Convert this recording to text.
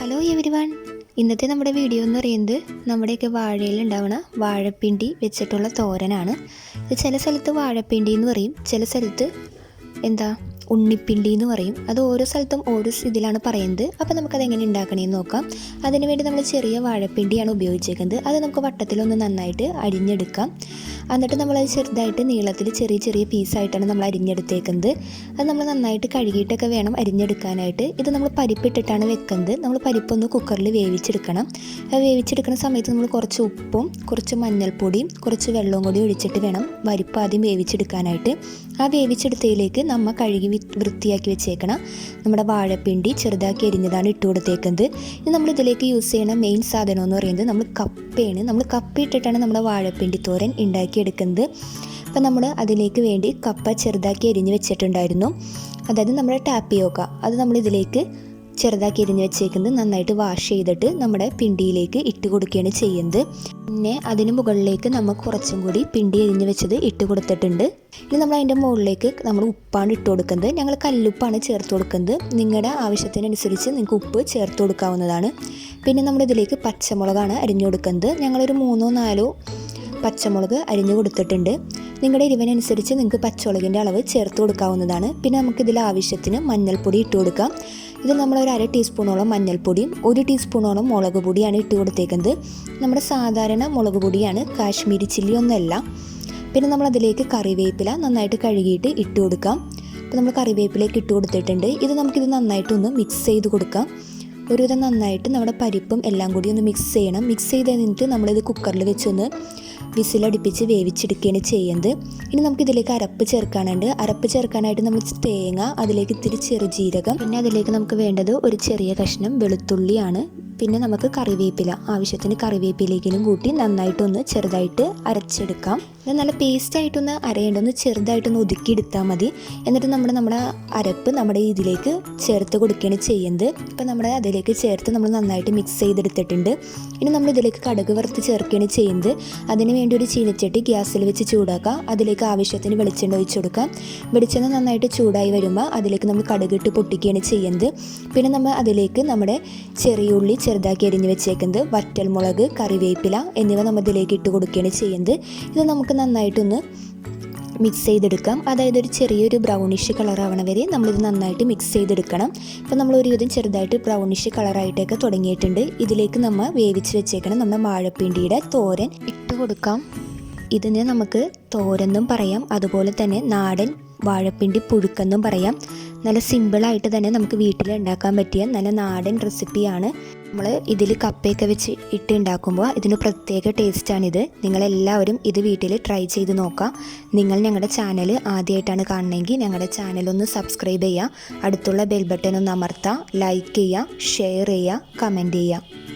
Hello everyone, ഇന്നത്തെ നമ്മുടെ video എന്ന് പറയുന്നത് നമ്മുടെയൊക്കെ വാഴയിൽ ഉണ്ടാവുന്ന വാഴപ്പിണ്ടി വെച്ചിട്ടുള്ള തോരനാണ്. ഇത് ചില സ്ഥലത്ത് വാഴപ്പിണ്ടി എന്ന് പറയും, ചില സ്ഥലത്ത് ഉണ്ണിപ്പിണ്ടി എന്ന് പറയും. അത് ഓരോ സ്ഥലത്തും ഓരോ ഇതിലാണ് പറയുന്നത്. അപ്പോൾ നമുക്കത് എങ്ങനെ ഉണ്ടാക്കണമെന്ന് നോക്കാം. അതിനുവേണ്ടി നമ്മൾ ചെറിയ വാഴപ്പിണ്ടിയാണ് ഉപയോഗിച്ചേക്കുന്നത്. അത് നമുക്ക് വട്ടത്തിലൊന്ന് നന്നായിട്ട് അരിഞ്ഞെടുക്കാം. എന്നിട്ട് നമ്മളത് ചെറുതായിട്ട് നീളത്തിൽ ചെറിയ ചെറിയ പീസായിട്ടാണ് നമ്മൾ അരിഞ്ഞെടുത്തേക്കുന്നത്. അത് നമ്മൾ നന്നായിട്ട് കഴുകിയിട്ടൊക്കെ വേണം അരിഞ്ഞെടുക്കാനായിട്ട്. ഇത് നമ്മൾ പരിപ്പിട്ടിട്ടാണ് വെക്കുന്നത്. നമ്മൾ പരിപ്പൊന്ന് കുക്കറിൽ വേവിച്ചെടുക്കണം. അത് വേവിച്ചെടുക്കുന്ന സമയത്ത് നമ്മൾ കുറച്ച് ഉപ്പും കുറച്ച് മഞ്ഞൾപ്പൊടിയും കുറച്ച് വെള്ളവും കൂടി ഒഴിച്ചിട്ട് വേണം പരിപ്പ് ആദ്യം വേവിച്ചെടുക്കാനായിട്ട്. ആ വേവിച്ചെടുത്തതിലേക്ക് നമ്മൾ കഴുകി വൃത്തിയാക്കി വെച്ചേക്കണം നമ്മുടെ വാഴപ്പിണ്ടി ചെറുതാക്കി അരിഞ്ഞതാണ് ഇട്ട് കൊടുത്തേക്കുന്നത്. ഇനി നമ്മൾ ഇതിലേക്ക് യൂസ് ചെയ്യുന്ന മെയിൻ സാധനം എന്ന് പറയുന്നത് നമ്മൾ കപ്പയാണ്. നമ്മൾ കപ്പ ഇട്ടിട്ടാണ് നമ്മുടെ വാഴപ്പിണ്ടി തോരൻ ഉണ്ടാക്കിയെടുക്കുന്നത്. അപ്പം നമ്മൾ അതിലേക്ക് വേണ്ടി കപ്പ ചെറുതാക്കി അരിഞ്ഞ് വെച്ചിട്ടുണ്ടായിരുന്നു. അതായത് നമ്മുടെ ടാപ്പിയോക്ക, അത് നമ്മൾ ഇതിലേക്ക് ചെറുതാക്കി അരിഞ്ഞ് വെച്ചേക്കുന്നത് നന്നായിട്ട് വാഷ് ചെയ്തിട്ട് നമ്മുടെ പിണ്ടിയിലേക്ക് ഇട്ട് കൊടുക്കുകയാണ് ചെയ്യുന്നത്. പിന്നെ അതിന് മുകളിലേക്ക് നമ്മൾ കുറച്ചും കൂടി പിണ്ടി അരിഞ്ഞ് വെച്ചത് ഇട്ട് കൊടുത്തിട്ടുണ്ട്. ഇനി നമ്മൾ അതിൻ്റെ മുകളിലേക്ക് നമ്മൾ ഉപ്പാണ് ഇട്ട് കൊടുക്കുന്നത്. ഞങ്ങൾ കല്ലുപ്പാണ് ചേർത്ത് കൊടുക്കുന്നത്. നിങ്ങളുടെ ആവശ്യത്തിനനുസരിച്ച് നിങ്ങൾക്ക് ഉപ്പ് ചേർത്ത് കൊടുക്കാവുന്നതാണ്. പിന്നെ നമ്മളിതിലേക്ക് പച്ചമുളകാണ് അരിഞ്ഞു കൊടുക്കുന്നത്. ഞങ്ങളൊരു 3-4 പച്ചമുളക് അരിഞ്ഞു കൊടുത്തിട്ടുണ്ട്. നിങ്ങളുടെ എരിവിനനുസരിച്ച് നിങ്ങൾക്ക് പച്ചമുളകിൻ്റെ അളവ് ചേർത്ത് കൊടുക്കാവുന്നതാണ്. പിന്നെ നമുക്കിതിൽ ആവശ്യത്തിന് മഞ്ഞൾപ്പൊടി ഇട്ട് കൊടുക്കാം. ഇത് നമ്മളൊരു 1/2 ടീസ്പൂണോളം മഞ്ഞൾപ്പൊടിയും 1 ടീസ്പൂണോളം മുളക് പൊടിയാണ് ഇട്ട് കൊടുത്തേക്കുന്നത്. നമ്മുടെ സാധാരണ മുളക് പൊടിയാണ്, കാശ്മീരി ചില്ലി ഒന്നുമല്ല. പിന്നെ നമ്മളതിലേക്ക് കറിവേപ്പില നന്നായിട്ട് കഴുകിയിട്ട് ഇട്ട് കൊടുക്കാം. ഇപ്പോൾ നമ്മൾ കറിവേപ്പിലേക്ക് ഇട്ട് കൊടുത്തിട്ടുണ്ട്. നമുക്കിത് നന്നായിട്ടൊന്ന് മിക്സ് ചെയ്ത് കൊടുക്കാം. ഒരുവിധം നന്നായിട്ട് നമ്മുടെ പരിപ്പും എല്ലാം കൂടി ഒന്ന് മിക്സ് ചെയ്യണം. മിക്സ് ചെയ്ത് കഴിഞ്ഞിട്ട് നമ്മളിത് കുക്കറിൽ വെച്ചൊന്ന് വിസിലടിപ്പിച്ച് വേവിച്ചെടുക്കുകയാണ് ചെയ്യുന്നത്. ഇനി നമുക്കിതിലേക്ക് അരപ്പ് ചേർക്കാനായിട്ട് നമ്മൾ തേങ്ങ, അതിലേക്ക് ഇത്തിരി ചെറുജീരകം, പിന്നെ അതിലേക്ക് നമുക്ക് വേണ്ടത് ഒരു ചെറിയ കഷ്ണം വെളുത്തുള്ളിയാണ്. പിന്നെ നമുക്ക് കറിവേപ്പില, ആവശ്യത്തിന് കറിവേപ്പിലേക്കിലും കൂട്ടി നന്നായിട്ടൊന്ന് ചെറുതായിട്ട് അരച്ചെടുക്കാം. ഇത് നല്ല പേസ്റ്റായിട്ടൊന്ന് അരയേണ്ടൊന്ന് ചെറുതായിട്ടൊന്ന് ഒതുക്കിയെടുത്താൽ മതി. എന്നിട്ട് നമ്മുടെ അരപ്പ് നമ്മുടെ ഇതിലേക്ക് ചേർത്ത് കൊടുക്കുകയാണ് ചെയ്യുന്നത്. ഇപ്പം നമ്മുടെ അതിലേക്ക് ചേർത്ത് നമ്മൾ നന്നായിട്ട് മിക്സ് ചെയ്തെടുത്തിട്ടുണ്ട്. ഇനി നമ്മൾ ഇതിലേക്ക് കടുക് വറുത്ത് ചേർക്കുകയാണ് ചെയ്യുന്നത്. അതിന് വേണ്ടി ഒരു ചീനച്ചട്ടി ഗ്യാസിൽ വെച്ച് ചൂടാക്കുക. അതിലേക്ക് ആവശ്യത്തിന് വെളിച്ചെണ്ണ ഒഴിച്ച് കൊടുക്കാം. വെളിച്ചെണ്ണ നന്നായിട്ട് ചൂടായി വരുമ്പോൾ അതിലേക്ക് നമ്മൾ കടുകിട്ട് പൊട്ടിക്കുകയാണ് ചെയ്യുന്നത്. പിന്നെ നമ്മൾ അതിലേക്ക് നമ്മുടെ ചെറിയ ഉള്ളി ചെറുതാക്കി അരിഞ്ഞ് വെച്ചേക്കുന്നത്, വറ്റൽമുളക്, കറിവേപ്പില എന്നിവ നമ്മൾ ഇതിലേക്ക് ഇട്ട് കൊടുക്കുകയാണ് ചെയ്യുന്നത്. ഇത് നമുക്ക് നന്നായിട്ടൊന്ന് മിക്സ് ചെയ്തെടുക്കാം. അതായത് ഒരു ചെറിയൊരു ബ്രൗണിഷ് കളറാവണ വരെ നമ്മളിത് നന്നായിട്ട് മിക്സ് ചെയ്തെടുക്കണം. ഇപ്പോൾ നമ്മൾ ഒരുവിധം ചെറുതായിട്ട് ബ്രൗണിഷ് കളറായിട്ടൊക്കെ തുടങ്ങിയിട്ടുണ്ട്. ഇതിലേക്ക് നമ്മൾ വേവിച്ച് വെച്ചേക്കണം നമ്മുടെ വാഴപ്പിണ്ടിയുടെ തോരൻ ഇട്ട് കൊടുക്കാം. ഇതിനെ നമുക്ക് തോരെന്നും പറയാം, അതുപോലെ തന്നെ നാടൻ വാഴപ്പിണ്ടി പുഴുക്കെന്നും പറയാം. നല്ല സിമ്പിളായിട്ട് തന്നെ നമുക്ക് വീട്ടിൽ ഉണ്ടാക്കാൻ പറ്റിയ നല്ല നാടൻ റെസിപ്പിയാണ്. നമ്മൾ ഇതിൽ കപ്പയൊക്കെ വെച്ച് ഇട്ട് ഉണ്ടാക്കുമ്പോൾ ഇതിന് പ്രത്യേക ടേസ്റ്റാണിത്. നിങ്ങളെല്ലാവരും ഇത് വീട്ടിൽ ട്രൈ ചെയ്ത് നോക്കാം. നിങ്ങൾ ഞങ്ങളുടെ ചാനൽ ആദ്യമായിട്ടാണ് കാണണമെങ്കിൽ ഞങ്ങളുടെ ചാനലൊന്ന് സബ്സ്ക്രൈബ് ചെയ്യുക. അടുത്തുള്ള ബെൽ ബട്ടൺ ഒന്ന് അമർത്തുക. ലൈക്ക് ചെയ്യുക, ഷെയർ ചെയ്യുക, കമൻറ്റ് ചെയ്യുക.